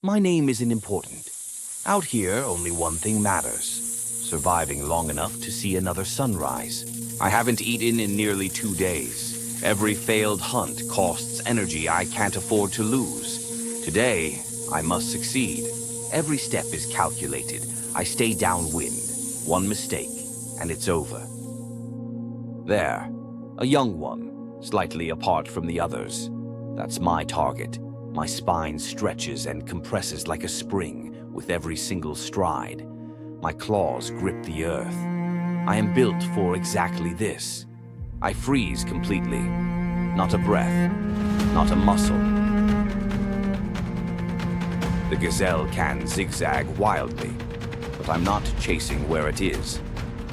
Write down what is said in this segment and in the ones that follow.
My name isn't important. Out here, only one thing matters: surviving long enough to see another sunrise. I haven't eaten in nearly 2 days. Every failed hunt costs energy I can't afford to lose. Today, I must succeed. Every step is calculated. I stay downwind. One mistake, and it's over. There, a young one, slightly apart from the others. That's my target. My spine stretches and compresses like a spring with every single stride. My claws grip the earth. I am built for exactly this. I freeze completely. Not a breath, not a muscle. The gazelle can zigzag wildly, but I'm not chasing where it is.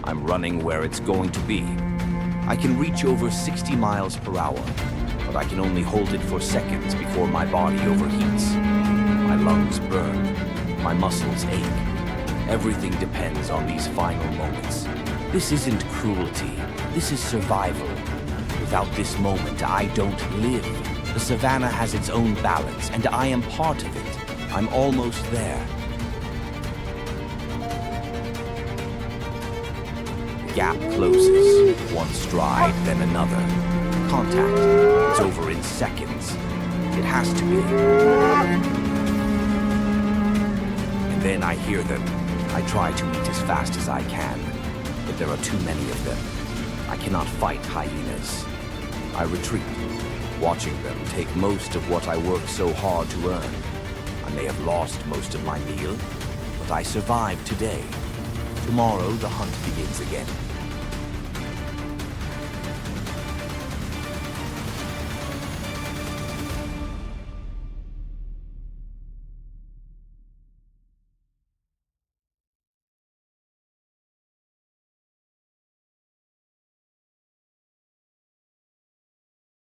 I'm running where it's going to be. I can reach over 60 miles per hour, but I can only hold it for seconds before my body overheats. My lungs burn, my muscles ache. Everything depends on these final moments. This isn't cruelty, this is survival. Without this moment, I don't live. The Savanna has its own balance, and I am part of it. I'm almost there. The gap closes, one stride, then another. Contact. It's over in seconds. It has to be. And then I hear them. I try to eat as fast as I can, but there are too many of them. I cannot fight hyenas. I retreat, watching them take most of what I worked so hard to earn. I may have lost most of my meal, but I survived today. Tomorrow the hunt begins again.